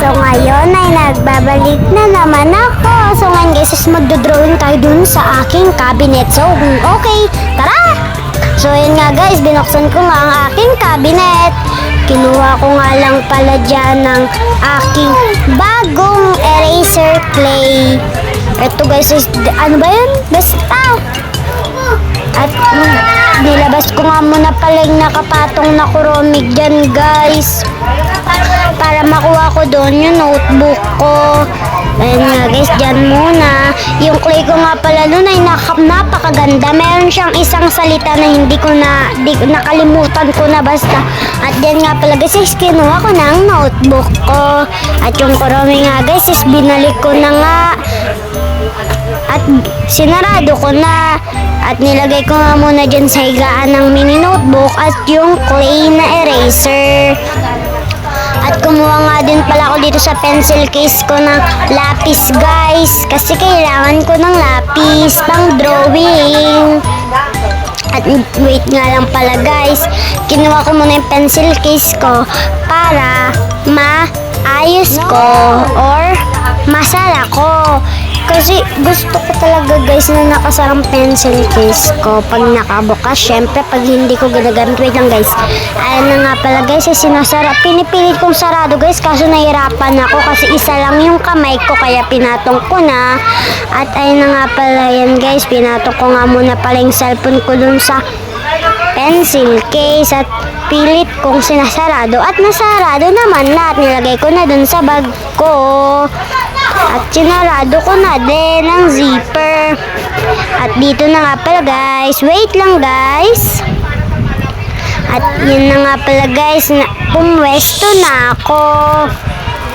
So ngayon ay nagbabalik na naman ako. So ngayon guys is magdodrawing tayo dun sa aking cabinet. So okay, tara! So yun nga guys, binuksan ko nga ang aking cabinet. Kinuha ko nga lang pala dyan ng aking bagong eraser clay. Ito guys is, ano ba yun? Basta! At nilabas ko nga muna pala yung nakapatong na kuromig dyan guys. Para makuha ko doon yung notebook ko. Ayan nga guys, dyan muna. Yung clay ko nga pala doon ay napakaganda. Meron siyang isang salita na nakalimutan ko na basta. At dyan nga pala guys, is kinuha ko ng notebook ko. At yung kuromig nga guys, is binalik ko na nga. At sinarado ko na. At nilagay ko nga muna dyan sa higaan ng mini notebook at yung clay na eraser. At kumuha nga din pala ako dito sa pencil case ko ng lapis guys. Kasi kailangan ko ng lapis pang drawing. At wait nga lang pala guys. Kinuha ko muna yung pencil case ko para maayos ko or masara ko. Kasi gusto ko talaga guys na nakasarang pencil case ko pag nakabukas. Syempre pag hindi ko ginagamit, wait lang guys. Ayan na nga pala guys, sinasara. Pinipilit kong sarado guys kaso nahirapan ako kasi isa lang yung kamay ko kaya pinatong ko na. At ayun na nga pala yan guys, pinatong ko nga muna pala yung cellphone ko dun sa pencil case at pilit kong sinasarado at nasarado naman na at nilagay ko na dun sa bag ko. At sinarado ko na din ang zipper. At dito na nga pala guys. Wait lang guys. At yun na nga pala guys. Pumwesto na ako.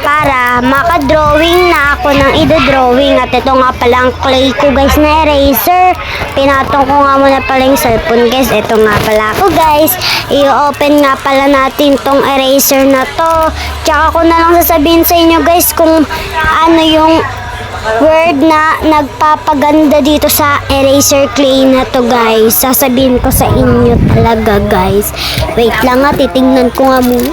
Para makadrawing na ako ng idodrawing. At ito nga pala ang clay ko guys na eraser. Pinatong ko nga muna pala yung cellphone guys. Ito nga pala ako guys. I-open nga pala natin tong eraser na to. Tsaka ko na lang sasabihin sa inyo guys kung ano yung word na nagpapaganda dito sa eraser clay na to guys. Sasabihin ko sa inyo talaga guys. Wait lang nga, titingnan ko nga muna.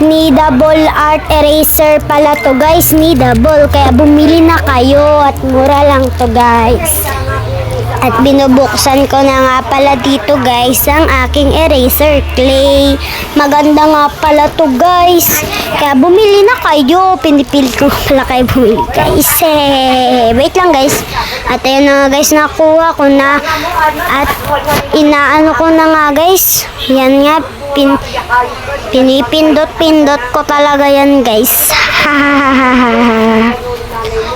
Kneadable art eraser pala to guys, kneadable. Kaya bumili na kayo at mura lang to guys. At binubuksan ko na nga pala dito guys ang aking eraser clay. Maganda nga pala to guys. Kaya bumili na kayo. Pinipilit ko pala kayo bumili guys. Wait lang guys. At ayun na nga guys, nakuha ko na. At inaano ko na nga guys. Yan nga. Pinipindot-pindot ko talaga yan guys.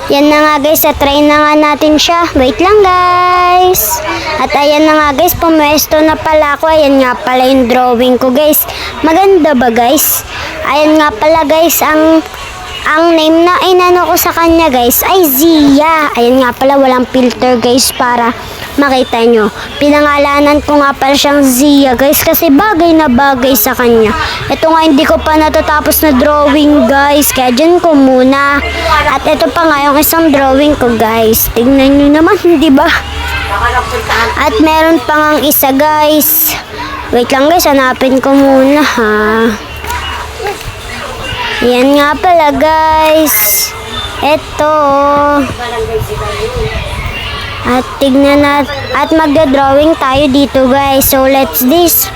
Yan na nga guys, try na nga natin siya. Wait lang guys. At ayan na nga guys, pumwesto na pala ako. Ayan nga pala yung drawing ko guys. Maganda ba guys? Ayan nga pala guys, ang name na inano ko sa kanya guys ay Zia. Ayan nga pala, walang filter guys para makita nyo. Pinangalanan ko nga pala siyang Zia guys kasi bagay na bagay sa kanya. Ito nga hindi ko pa natatapos na drawing guys. Kaya dyan ko muna. At ito pa nga yung isang drawing ko guys. Tingnan nyo naman, di ba? At meron pa nga isa guys. Wait lang guys, hanapin ko muna ha. Yan nga pala guys. Ito. At tignan natin. At magdodrawing tayo dito guys. So let's this.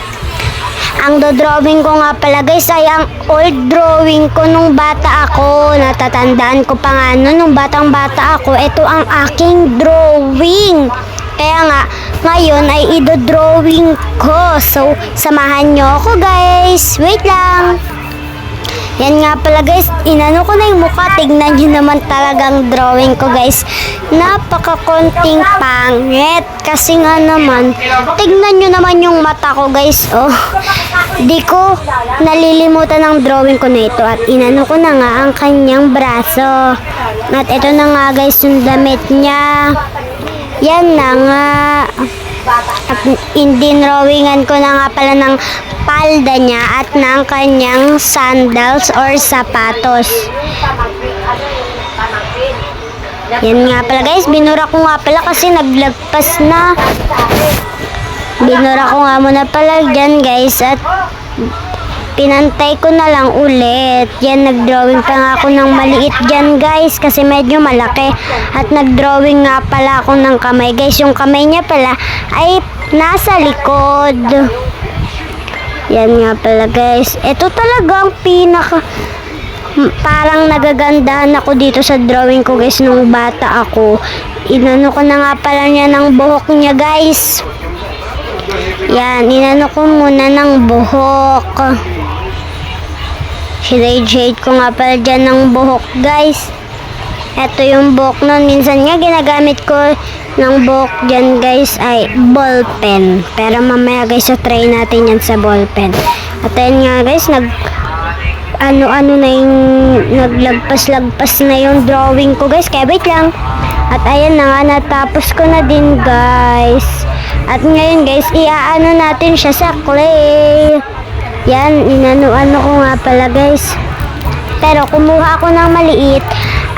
Ang dodrawing ko nga pala guys ay ang old drawing ko nung bata ako. Natatandaan ko pa nga nung batang bata ako. Ito ang aking drawing. Kaya nga ngayon ay idodrawing ko. So samahan nyo ako guys. Wait lang. Yan nga pala guys, inano ko na yung mukha. Tignan nyo naman talagang drawing ko guys. Napaka-konting pangit. Kasi nga naman, tignan nyo naman yung mata ko guys. Oh, di ko nalilimutan ang drawing ko na ito. At inano ko na nga ang kanyang braso. At ito na nga guys yung damit niya. Yan na nga. At indinrawingan ko na nga pala ng palda niya at ng kanyang sandals or sapatos. Yan nga pala guys, binura ko nga pala kasi naglagpas na. Binura ko nga muna pala dyan guys at pinantay ko na lang ulit. Yan, nagdrawing pa nga ako ng maliit dyan guys kasi medyo malaki. At nagdrawing nga pala ako ng kamay guys. Yung kamay niya pala ay nasa likod. Yan nga pala guys. Ito talaga ang parang nagagandahan ako dito sa drawing ko guys nung bata ako. Inano ko na nga pala niya ng buhok niya guys. Yan, inano ko muna ng buhok. Shade ko nga pala dyan ng buhok guys. Ito yung buhok nun. Minsan nga ginagamit ko ng buhok dyan guys ay ballpen. Pero mamaya guys, so try natin yan sa ballpen. At ayun nga guys, ano na yung naglagpas-lagpas na yung drawing ko guys. Kaya wait lang. At ayan na nga, natapos ko na din guys. At ngayon guys, iaano natin siya sa clay. Yan, inano-ano ko nga pala guys. Pero kumuha ako ng maliit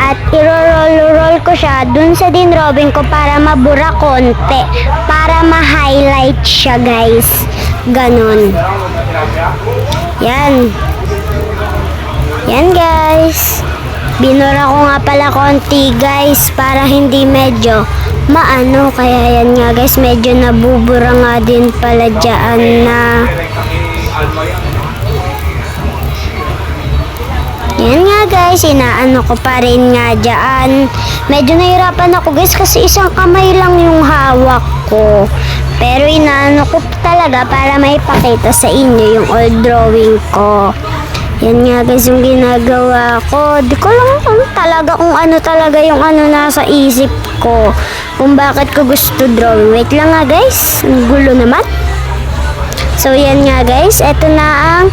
at i-roll ko siya dun sa dinrobing ko para mabura konti. Para ma-highlight siya guys. Ganon. Yan. Yan guys. Binura ko nga pala konti guys para hindi medyo maano. Kaya yan nga guys, medyo nabubura nga din pala dyan na. Yan nga guys, inaano ko pa rin nga dyan. Medyo nahirapan ako guys kasi isang kamay lang yung hawak ko. Pero inaano ko talaga para maipakita sa inyo yung old drawing ko. Yan nga guys yung ginagawa ko. Di ko lang kung ano talaga yung ano nasa isip ko. Kung bakit ko gusto drawing. Wait lang nga guys. Ang gulo naman. So yan nga guys. Ito na ang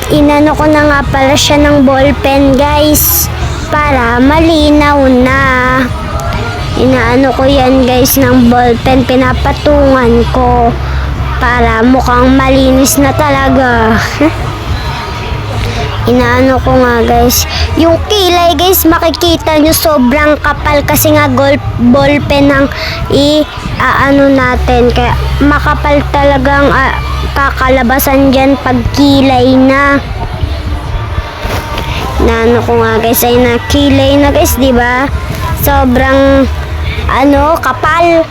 inano ko na nga pala siya ng ballpen guys. Para malinaw na. Inaano ko yan guys ng ballpen. Pinapatungan ko. Para mukhang malinis na talaga. Inaano ko nga guys. Yung kilay guys, makikita nyo sobrang kapal kasi nga ballpen ang ano natin. Kaya makapal talagang kakalabasan dyan pag kilay na. Inaano ko nga guys ay nakilay na guys, diba? Sobrang kapal.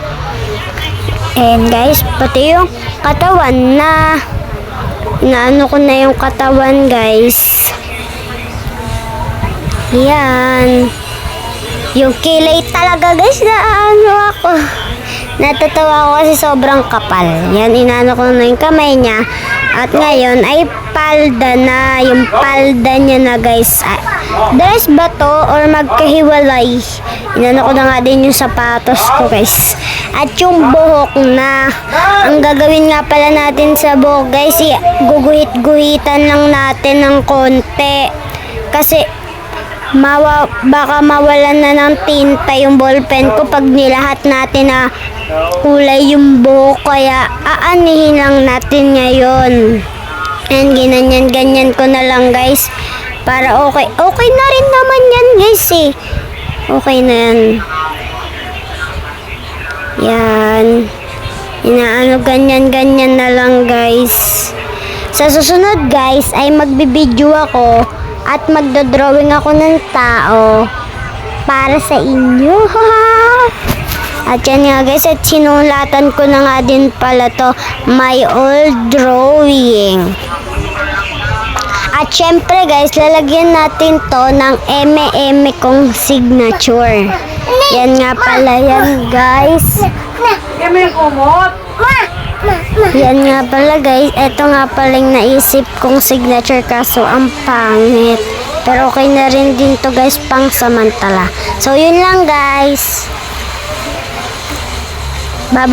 And guys, pati yung katawan na. Inaano ko na yung katawan guys. Yan. Yung kilay talaga guys, ako. Natatawa ako kasi sobrang kapal. Yan, inaano ko na yung kamay niya. At ngayon ay palda na. Yung palda niya na guys. Dress ba to or magkahiwalay? Inano ko na nga din yung sapatos ko guys. At yung buhok na. Ang gagawin nga pala natin sa buhok guys, guguhit-guhitan lang natin ng konti. Kasi baka mawalan na ng tinta yung ballpen ko pag nilahat natin na kulay yung buhok. Kaya aanihin lang natin ngayon. And ganyan ko na lang guys. Para okay. Okay na rin naman yan guys eh. Okay na yan. Yan. Inaano ganyan na lang guys. Sa susunod guys ay magbibideo ako at magdodrawing ako ng tao para sa inyo. At yan nga guys, at sinulatan ko na nga din pala to, my old drawing. At syempre guys, lalagyan natin to ng eme kong signature. Yan nga pala yan guys. Yan nga pala guys, eto nga pala yung naisip kong signature kaso ang pangit. Pero okay na rin din to guys, pang samantala. So yun lang guys. Bye bye.